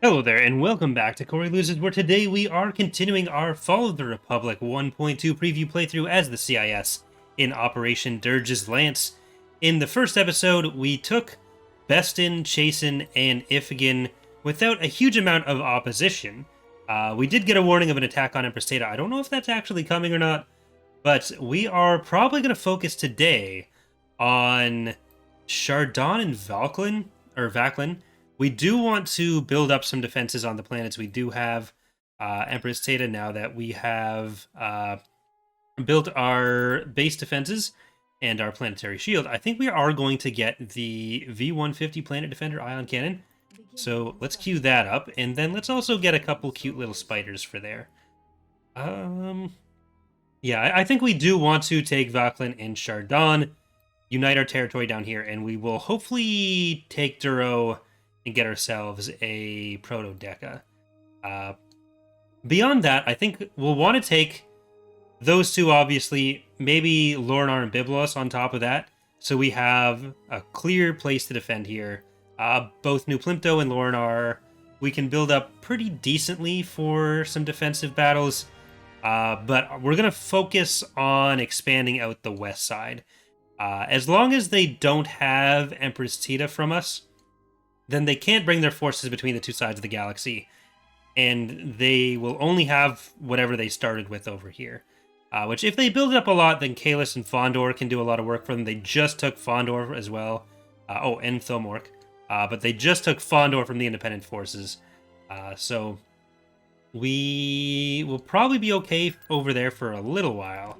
Hello there, and welcome back to Corey Loses, where today we are continuing our Fall of the Republic 1.2 preview playthrough as the CIS in Operation Durge's Lance. In the first episode, we took Bestin, Chasen, and Ifigan without a huge amount of opposition. We did get a warning of an attack on Empress Tata. I don't know if that's actually coming or not, but we are probably going to focus today on Chardaan and Vaklin. We do want to build up some defenses on the planets. We do have Empress Tata now that we have built our base defenses and our planetary shield. I think we are going to get the V-150 Planet Defender Ion Cannon. So let's queue that up, and then let's also get a couple cute little spiders for there. Yeah, I think we do want to take Vaklin and Chardaan, unite our territory down here, and we will hopefully take Duro and get ourselves a proto-deca. Beyond that, I think we'll want to take those two, obviously, maybe Lornar and Byblos on top of that, so we have a clear place to defend here. Both New Plimto and Lornar, we can build up pretty decently for some defensive battles, but we're going to focus on expanding out the west side. As long as they don't have Empress Tita from us, then they can't bring their forces between the two sides of the galaxy, and they will only have whatever they started with over here. Which, if they build it up a lot, then Kalis and Fondor can do a lot of work for them. They just took Fondor as well. And Thomork. But they just took Fondor from the independent forces. So we will probably be okay over there for a little while.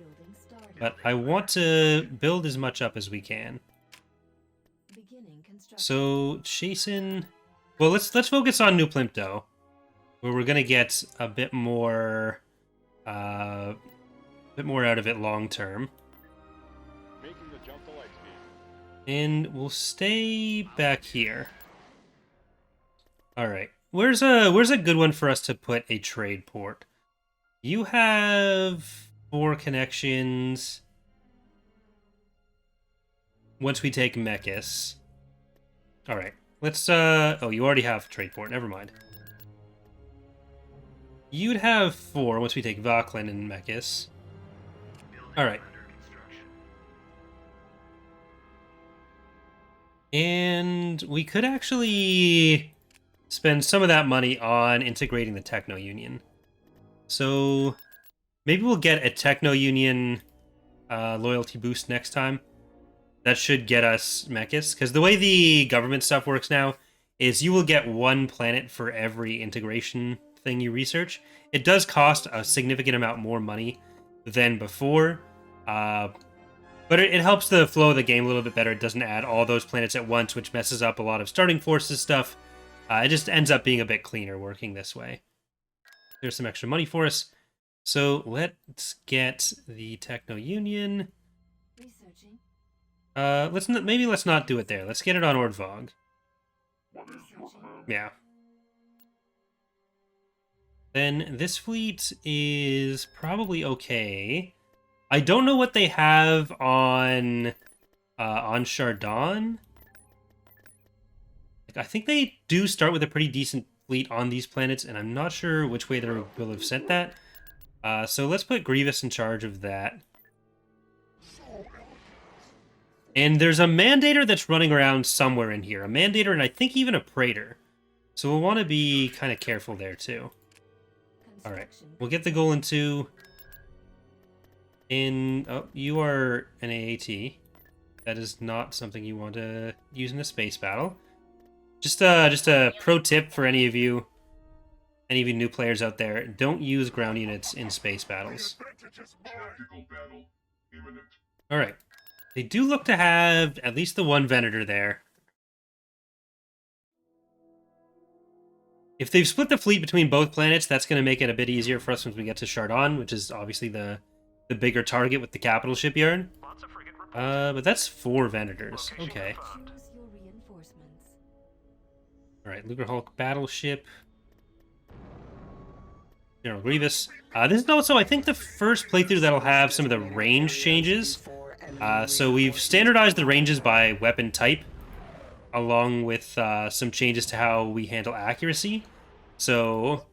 But I want to build as much up as we can. So, Chasen... Well, let's focus on New Plimto, where we're going to get a bit more out of it long term. And we'll stay back here. Alright. Where's a good one for us to put a trade port? You have 4 connections. Once we take Mechis. Alright, let's, oh, you already have trade port, never mind. You'd have 4 once we take Vaklin and Mechis. Alright. And we could actually spend some of that money on integrating the Techno Union. So maybe we'll get a Techno Union loyalty boost next time. That should get us Mechis, because the way the government stuff works now is you will get 1 planet for every integration thing you research. It does cost a significant amount more money than before, but it helps the flow of the game a little bit better. It doesn't add all those planets at once, which messes up a lot of starting forces stuff. It just ends up being a bit cleaner working this way. There's some extra money for us. So let's get the Techno Union. Let's not do it there. Let's get it on Ordvog. Yeah. Then this fleet is probably okay. I don't know what they have on Chardaan. I think they do start with a pretty decent fleet on these planets, and I'm not sure which way they will have sent that. So let's put Grievous in charge of that. And there's a Mandator that's running around somewhere in here. A Mandator and I think even a Praetor. So we'll want to be kind of careful there too. Alright, we'll get the Golan 2 in... Oh, you are an AAT. That is not something you want to use in a space battle. Just a pro tip for any of you new players out there. Don't use ground units in space battles. Alright. They do look to have at least the 1 Venator there. If they've split the fleet between both planets, that's going to make it a bit easier for us once we get to Chardaan, which is obviously the bigger target with the capital shipyard. But that's 4 Venators. Okay. Alright, Luger Hulk battleship. General Grievous. This is also, I think, the first playthrough that'll have some of the range changes. So we've standardized the ranges by weapon type, along with some changes to how we handle accuracy. So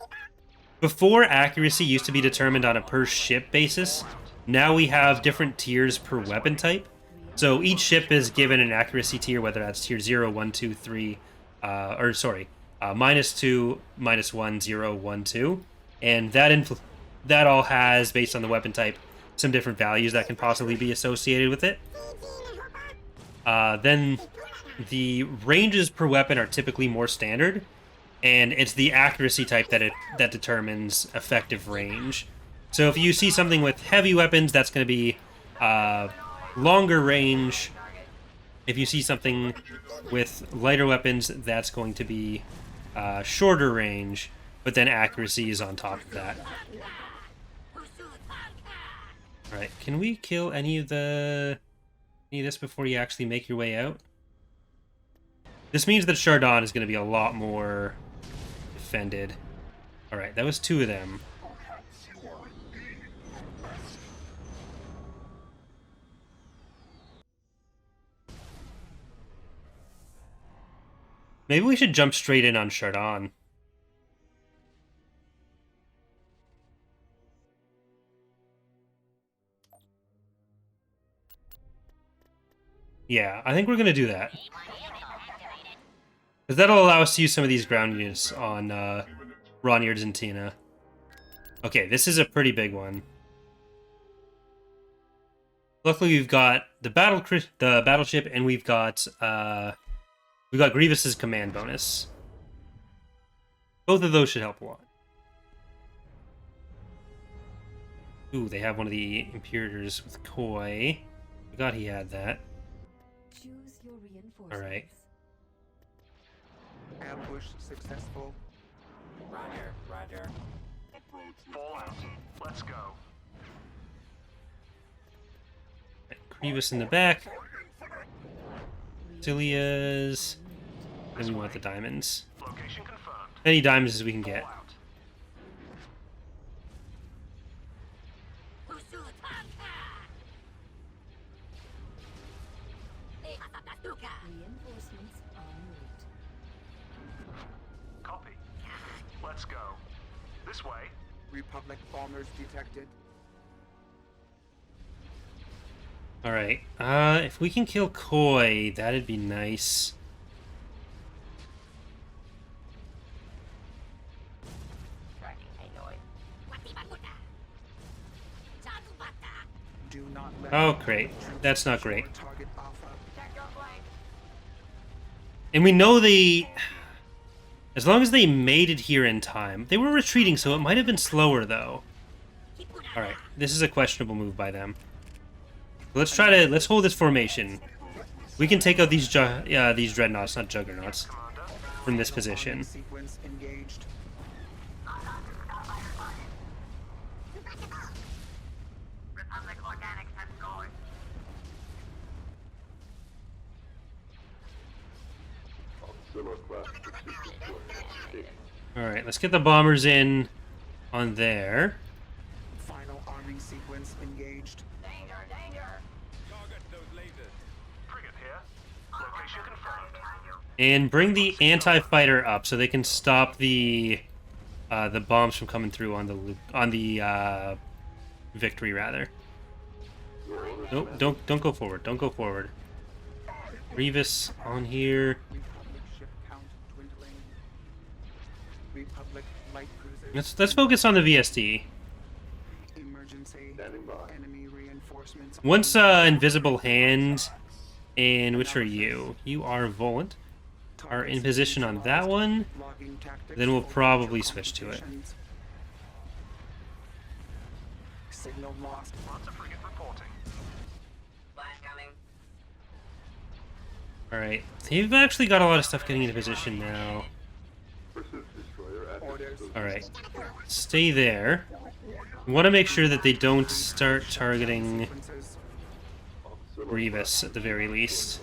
before, accuracy used to be determined on a per ship basis. Now we have different tiers per weapon type. So each ship is given an accuracy tier, whether that's tier 0, 1, 2, 3, or sorry, -2, -1, 0, 1, 2. And that all has, based on the weapon type, some different values that can possibly be associated with it. Then the ranges per weapon are typically more standard, and it's the accuracy type that determines effective range. So if you see something with heavy weapons, that's going to be longer range. If you see something with lighter weapons, that's going to be shorter range, but then accuracy is on top of that. Alright, can we kill any of this before you actually make your way out? This means that Chardaan is going to be a lot more defended. Alright, that was 2 of them. Maybe we should jump straight in on Chardaan. Yeah, I think we're going to do that. Because that'll allow us to use some of these ground units on Ronyards and Tina. Okay, this is a pretty big one. Luckily, we've got the battleship, and we've got Grievous's command bonus. Both of those should help a lot. Ooh, they have one of the Imperators with Koi. Forgot he had that. Choose your reinforcements. All right. Ambush successful. Roger. Fallout. Let's go. Grievous in the back. Cilia's. And we want the diamonds. Location confirmed. Any diamonds as we can get. Reinforcements en route. Copy. Let's go. This way. Republic bombers detected. Alright. If we can kill Koi, that'd be nice. Do not let Oh, great. That's not great. target Alpha. And we know as long as they made it here in time. They were retreating, so it might have been slower, though. Alright, this is a questionable move by them. Let's hold this formation. We can take out these dreadnoughts, not juggernauts, from this position. Sequence engaged. Alright, let's get the bombers in on there. Final arming sequence engaged. Frigate here. Location confirmed. And bring the anti-fighter up so they can stop the bombs from coming through on the victory, rather. Nope, don't go forward. Don't go forward. Grievous on here. Republic ship count dwindling. Republic light cruisers. Let's focus on the VSD. Emergency. Enemy reinforcements. Once Invisible Hand, and which are you? You are Volant. Are in position on that one. Logging tactics Then we'll for probably future switch to it. complications. Signal lost. Lots of frigate reporting. Alright, they've actually got a lot of stuff getting into position now. Orders. Alright, stay there. We want to make sure that they don't start targeting Sequences. Grievous at the very least.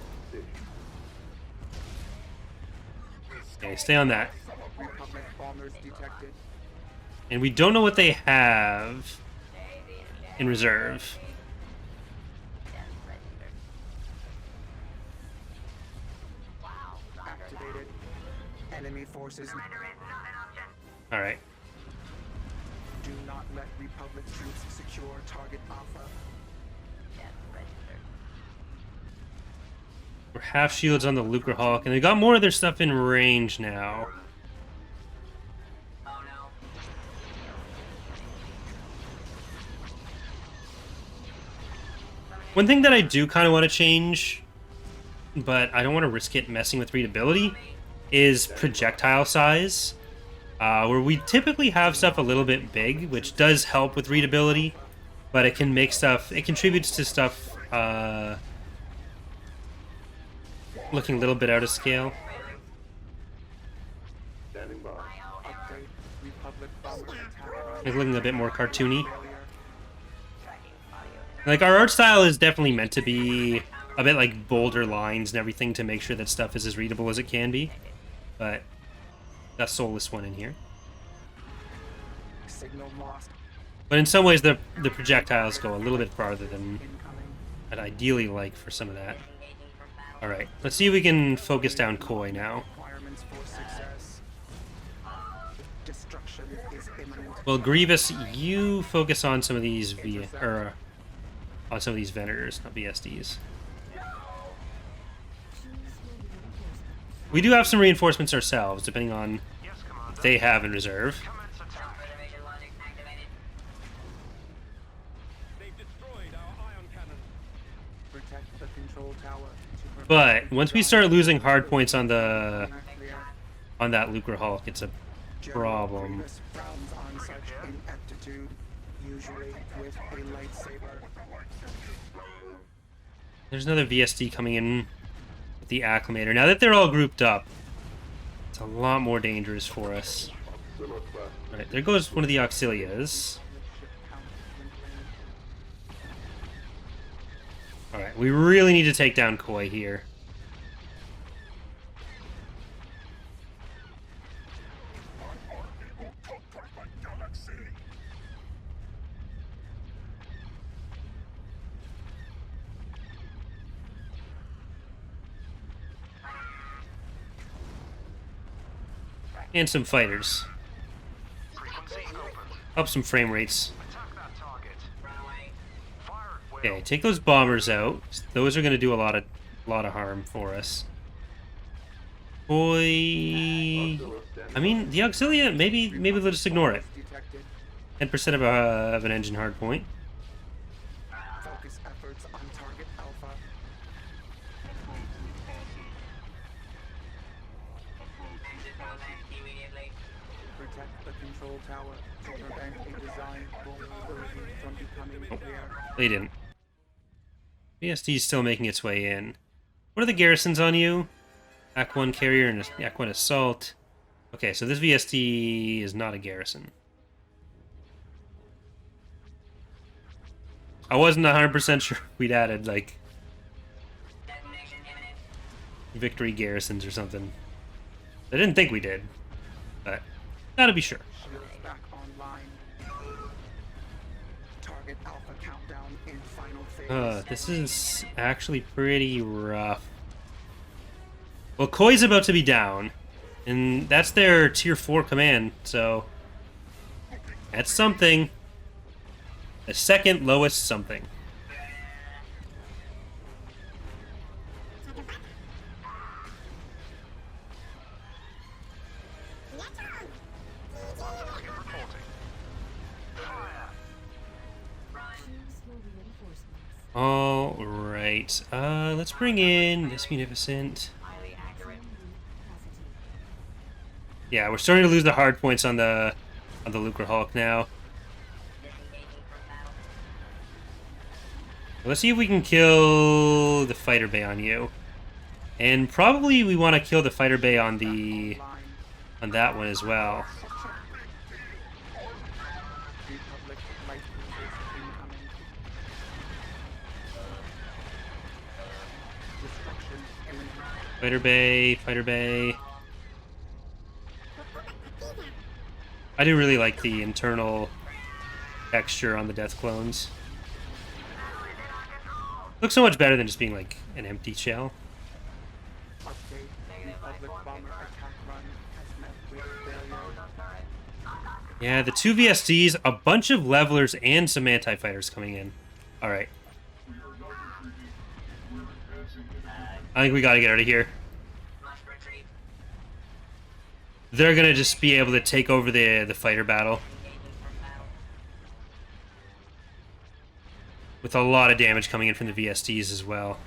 Okay, stay on that. Republic bombers detected. And we don't know what they have in reserve. Activated. Enemy forces. All right. Do not let Republic troops secure target Alpha. We're half shields on the Lucrehulk, and they got more of their stuff in range now. Oh no. One thing that I do kind of want to change, but I don't want to risk it messing with readability, is projectile size. Where we typically have stuff a little bit big, which does help with readability, but it can make stuff, it contributes to stuff looking a little bit out of scale. Standing by. Update. Republic bomber attack. Like looking a bit more cartoony. Like, our art style is definitely meant to be a bit like bolder lines and everything to make sure that stuff is as readable as it can be. But that soulless one in here. Signal lost. But in some ways, the projectiles go a little bit farther than Incoming. I'd ideally like for some of that. Alright, let's see if we can focus down Koi now. Requirements for success. Destruction is imminent. Well, Grievous, you focus on some of these on some of these Venators, not VSDs. We do have some reinforcements ourselves, depending on what they have in reserve. Protect the control tower. to But prevent once we start losing hard points on that Lucrehulk, it's a General problem. Grievous frowns on such ineptitude, usually with a lightsaber. There's another VSD coming in with the Acclimator. Now that they're all grouped up, it's a lot more dangerous for us. Alright, there goes one of the Auxilias. Alright, we really need to take down Koi here. And some fighters. Up some frame rates. Okay, take those bombers out. Those are going to do a lot of harm for us. Boy, I mean, the Auxilia, maybe they'll just ignore it. Detected. 10% of an engine hard point. Focus efforts on target Alpha. Protect the control tower to prevent a design vulnerability from becoming clear. They didn't. VSD's still making its way in. What are the garrisons on you? Act 1 carrier and Act 1 assault. Okay, so this VSD is not a garrison. I wasn't 100% sure we'd added, like, victory garrisons or something. I didn't think we did, but gotta be sure. Shields back online. Target Alpha countdown in final phase. This is actually pretty rough. Well, Koi's about to be down, and that's their tier 4 command, so that's something. The second lowest something. All right. Let's bring in this Munificent. Yeah, we're starting to lose the hard points on the Lucrehulk now. Let's see if we can kill the fighter bay on you. And probably we want to kill the fighter bay on that one as well. Republic light cruisers incoming. Destruction imminent. Fighter bay, fighter bay. I do really like the internal texture on the death clones. Looks so much better than just being like an empty shell. Update. Republic bomber attack run has met with failure. Yeah, the 2 VSDs, a bunch of levelers, and some anti-fighters coming in. Alright. I think we gotta get out of here. They're gonna just be able to take over the fighter battle. With a lot of damage coming in from the VSDs as well.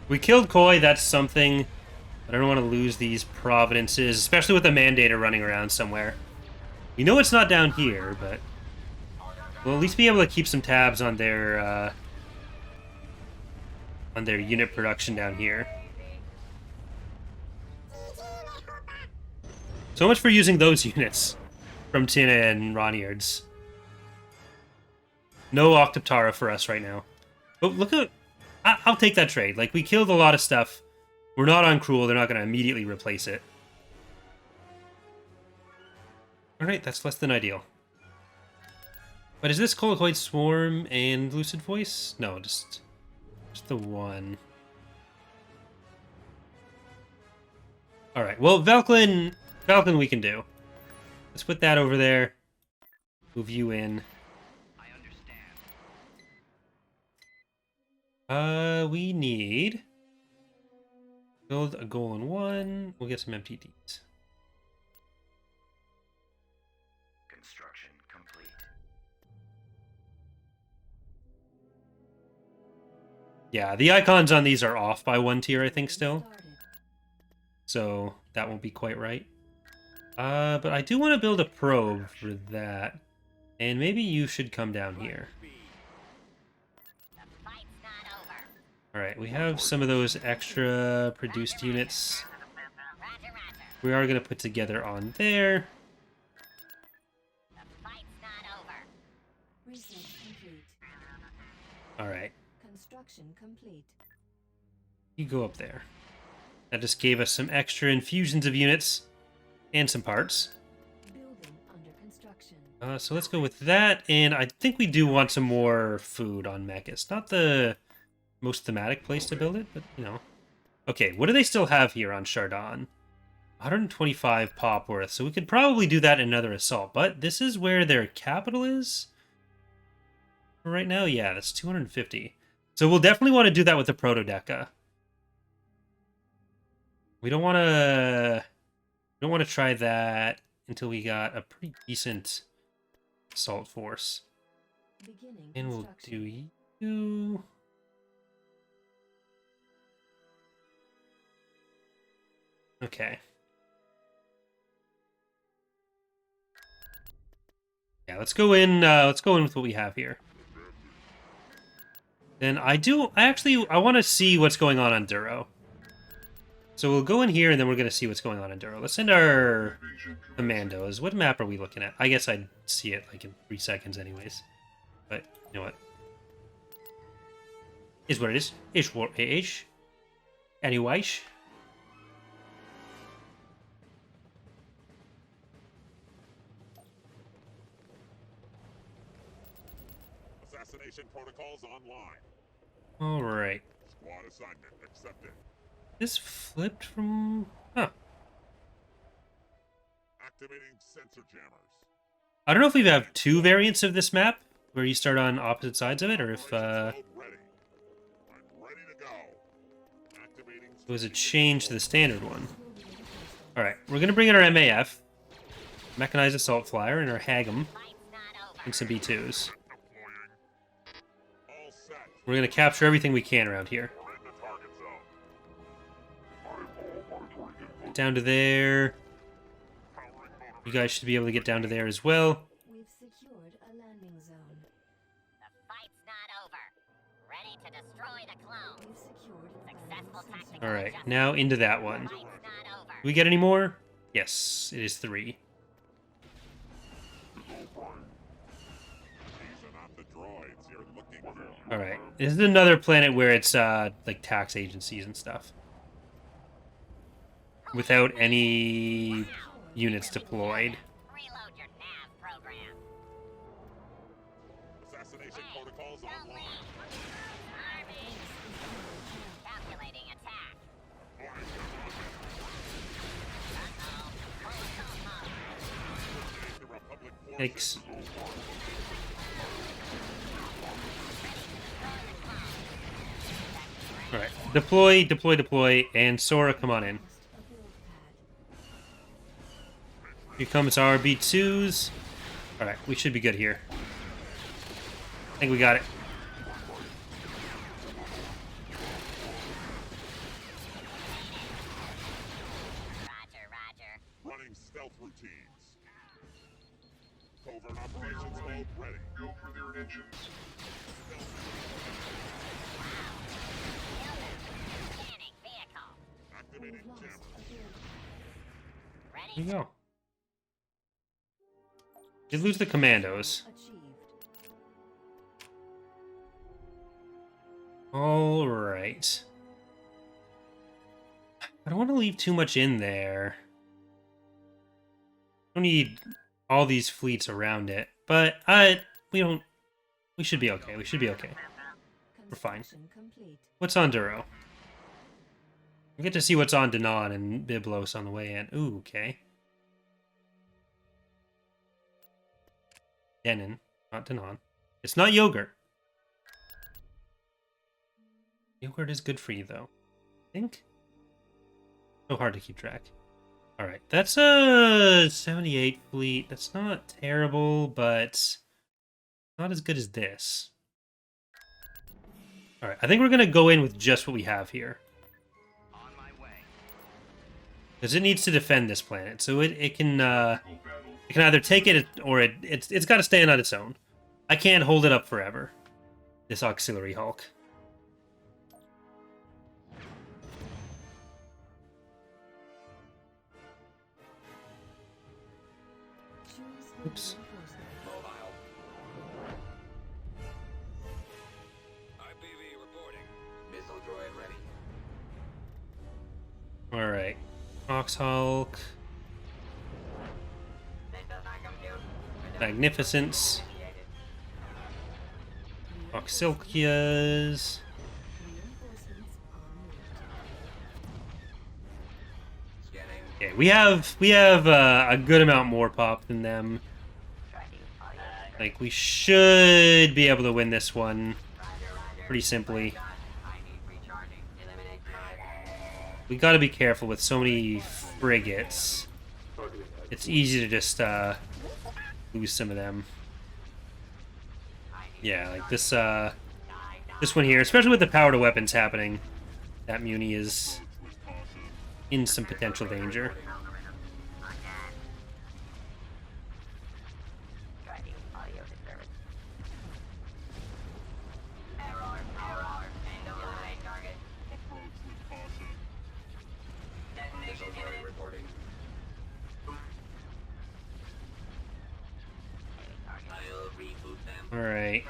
We killed Koi, that's something. I don't want to lose these Providences, especially with the Mandator running around somewhere. We know it's not down here, but we'll at least be able to keep some tabs on their unit production down here. So much for using those units from Tina and Roniards. No Octoptara for us right now. But look at... I'll take that trade. Like, we killed a lot of stuff. We're not on Cruel. They're not going to immediately replace it. Alright, that's less than ideal. But is this Colocoid Swarm and Lucid Voice? No, just the one. Alright, well, Vaklin we can do. Let's put that over there. Move you in. We need... Build a goal in 1. We'll get some MTDs. Construction complete. Yeah, the icons on these are off by 1 tier, I think, still. So that won't be quite right. But I do want to build a probe for that. And maybe you should come down here. Alright, we have some of those extra produced units. We are going to put together on there. Alright. Construction complete. You go up there. That just gave us some extra infusions of units and some parts. Building under construction. So let's go with that, and I think we do want some more food on Mechas. Not the most thematic place to build it, but, you know. Okay, what do they still have here on Chardaan? 125 pop worth, so we could probably do that in another assault, but this is where their capital is? Right now, yeah, that's 250. So we'll definitely want to do that with the Protodeca. We don't want to try that until we got a pretty decent assault force. Beginning And we'll construction. do you. Okay. Yeah, let's go in with what we have here. Then I want to see what's going on Duro. So we'll go in here, and then we're going to see what's going on in Duro. Let's send our commandos. What map are we looking at? I guess I'd see it like in 3 seconds anyways. But, you know what? Is what it is. Is what it is. Anyways. Assassination protocols online. Alright. Squad assignment accepted. This flipped from... Huh. Activating sensor jammers. I don't know if we have 2 variants of this map, where you start on opposite sides of it, or if Operations mode ready. I'm ready to go. Activating it was a change to the standard one. Alright, we're going to bring in our MAF, Mechanized Assault Flyer, and our Hagam, and some B2s. deploying. All set. We're going to capture everything we can around here. We're in the target zone. Get down to there. Powering motor. You guys should be able to get down to there as well. We've secured a landing zone. The fight's not over. Ready to destroy the clone. We've secured a Successful landing tactical Alright, adjustment. now into that one. Fight's not over. Do we get any more? Yes, it is 3. These are not the droids you're looking for. Alright, this is another planet where it's, like, tax agencies and stuff. Without any units deployed. Reload your nav program. Assassination protocols online. Army. Calculating attack. Uh-oh. Yikes. Alright. Deploy, deploy, deploy, and Sora, come on in. Lost a build pad. Here comes our B2s. Alright, we should be good here. I think we got it. Roger, roger. Running stealth routines. Covert operations mode ready. Go for their engines. Scanning vehicle. Activating We've lost jammer. a build pad. Here Ready? you go. Did lose the commandos. Achieved. Alright. I don't want to leave too much in there. Don't need all these fleets around it, but we should be okay. We should be okay. We're fine. Construction complete. What's on Duro? We get to see what's on Danon and Byblos on the way in. Ooh, okay. Denon, not Danon. It's not yogurt. Yogurt is good for you, though. I think. So hard to keep track. Alright, that's a 78 fleet. That's not terrible, but not as good as this. Alright, I think we're going to go in with just what we have here. On my way. Because it needs to defend this planet. So it can either take it or it's got to stand on its own. I can't hold it up forever. This auxiliary Hulk. Choose Oops. reinforcement. Mobile. IPV reporting. Missile droid ready. Alright. Ox Hulk. Magnificence. Auxilkias. Reinforcements en route. Scanning. Okay, we have a good amount more pop than them. Like, we should be able to win this one pretty simply. We gotta be careful with so many frigates. It's easy to just lose some of them. Yeah, like this one here, especially with the power to weapons happening, that Muni is in some potential danger. Missile droid reporting. I'll reboot them. Alright.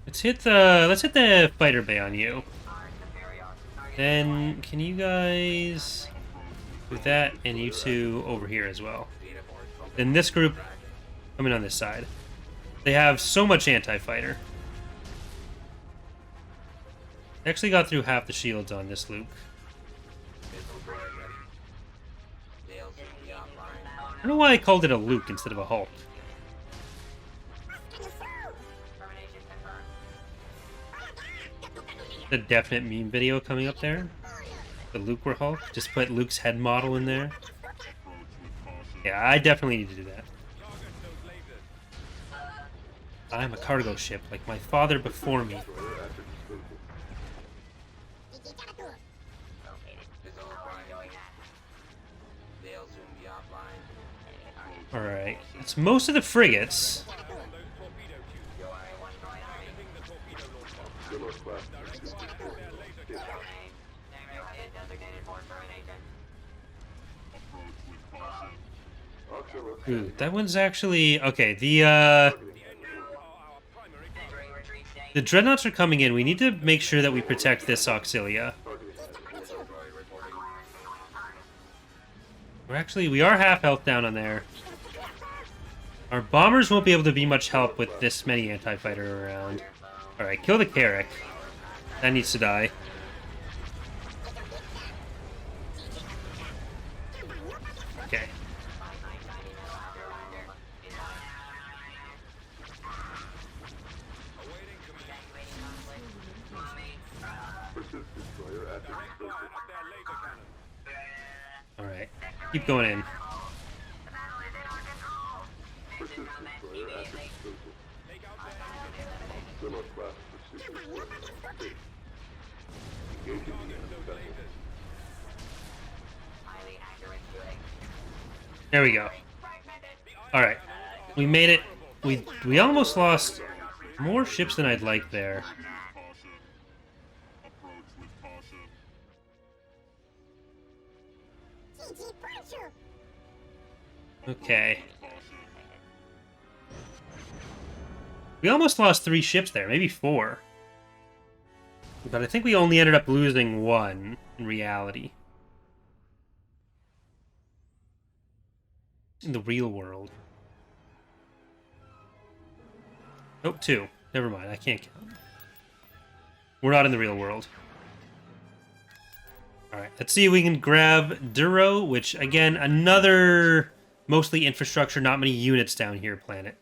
Let's hit the fighter bay on you. Then can you guys do that and you two over here as well. Then this group coming on this side. They have so much anti-fighter. They actually got through half the shields on this Luke. Missile droid ready. They'll soon be offline. I don't know why I called it a Luke instead of a Hulk. The definite meme video coming up there. The Luke were Hulk. Just put Luke's head model in there. Yeah, I definitely need to do that. I'm a cargo ship, like my father before me. Missile droid. They'll soon be offline. Alright, it's most of the frigates. Ooh, that one's actually... Okay, the Dreadnoughts are coming in. We need to make sure that we protect this Auxilia. We are half health down on there. Our bombers won't be able to be much help with this many anti-fighter around. Alright, kill the Carrack. That needs to die. Okay. Alright. Keep going in. There we go. Alright. We made it. We almost lost more ships than I'd like there. Caution. Approach with caution. Okay. We almost lost 3 ships there, maybe 4. But I think we only ended up losing 1 in reality. In the real world. Oh, 2. Never mind, I can't count. We're not in the real world. Alright, let's see if we can grab Duro, which, again, another mostly infrastructure, not many units down here planet.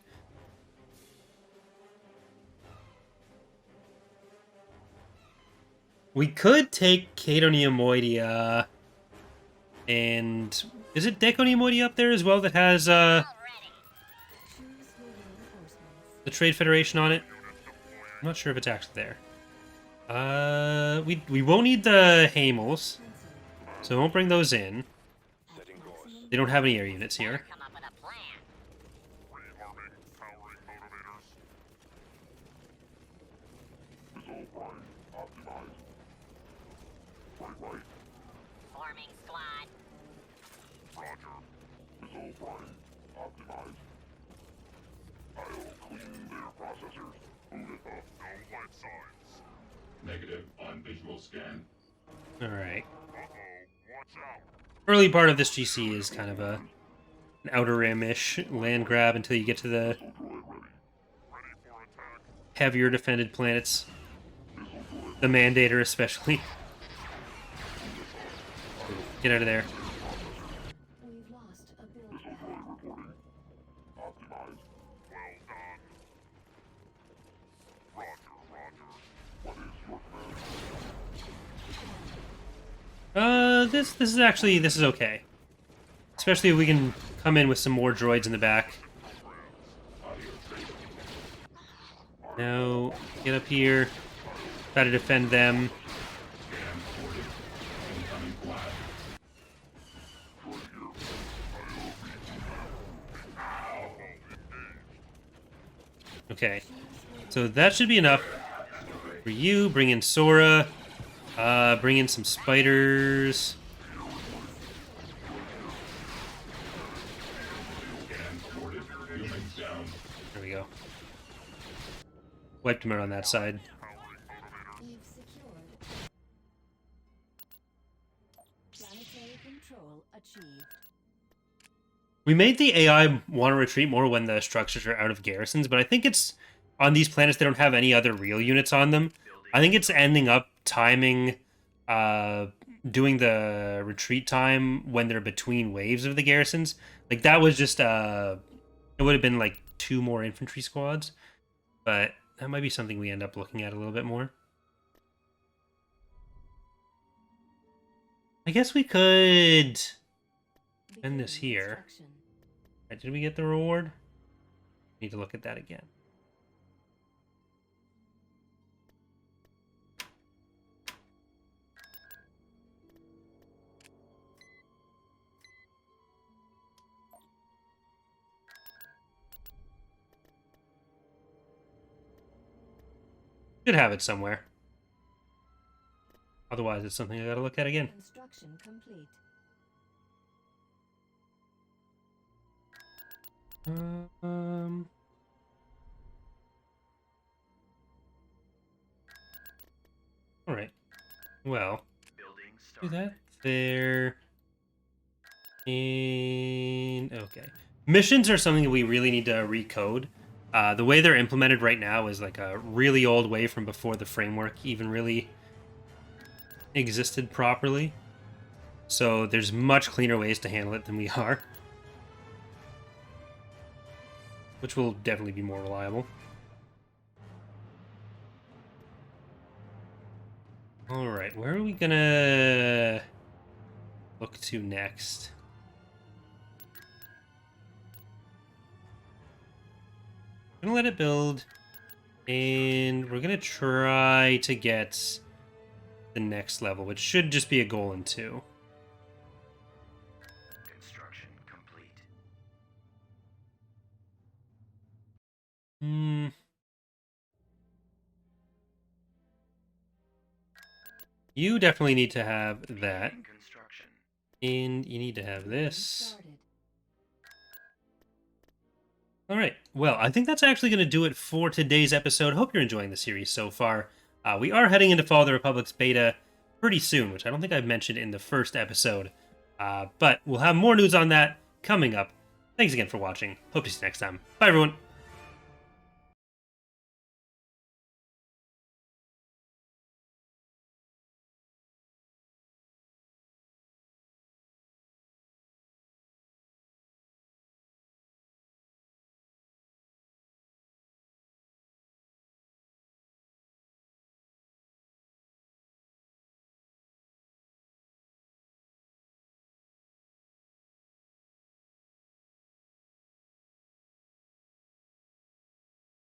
We could take Cadoneomoidia, and is it Deconeomoidia up there as well that has Already. Choose your reinforcements. the Trade Federation on it? I'm not sure if it's actually there. We won't need the Hamels, so we won't bring those in. They don't have any air units here. Come up with a plan. Rearming, powering motivators. Missile prime optimized. Right. Forming squad. Roger. Missile prime optimized. I'll clean their processors. Boot it up. No light signs. Negative on visual scan. Alright. Watch out. Early part of this GC is kind of an outer rim-ish land grab until you get to the Droid ready. Ready for attack. heavier defended planets. The Mandator especially. Get out of there. We've lost a build. Missile droid reporting. Optimized. Well done. Roger. What is your command? This is okay. Especially if we can come in with some more droids in the back. Now, get up here. Try to defend them. Okay. So that should be enough for you. Bring in Sora. Bring in some spiders. There we go. Wiped him out on that side. We've secured. Planetary control achieved. We made the AI want to retreat more when the structures are out of garrisons, but I think it's on these planets they don't have any other real units on them. I think it's ending up timing, doing the retreat time when they're between waves of the garrisons. Like that was just, it would have been like 2 more infantry squads, but that might be something we end up looking at a little bit more. I guess we could end this here. Construction. Right, did we get the reward? Need to look at that again. Should have it somewhere. Otherwise, it's something I gotta look at again. Construction complete. All right. Well, Building do started. that there. And okay, missions are something that we really need to recode. The way they're implemented right now is like a really old way from before the framework even really existed properly. So there's much cleaner ways to handle it than we are, which will definitely be more reliable. Alright, where are we gonna look to next? I'm gonna let it build, and we're gonna try to get the next level, which should just be a goal in 2. Construction complete. You definitely need to have that, Beginning construction. and you need to have this. Started. All right. Well, I think that's actually going to do it for today's episode. Hope you're enjoying the series so far. We are heading into Fall of the Republic's beta pretty soon, which I don't think I've mentioned in the first episode. But we'll have more news on that coming up. Thanks again for watching. Hope to see you next time. Bye, everyone.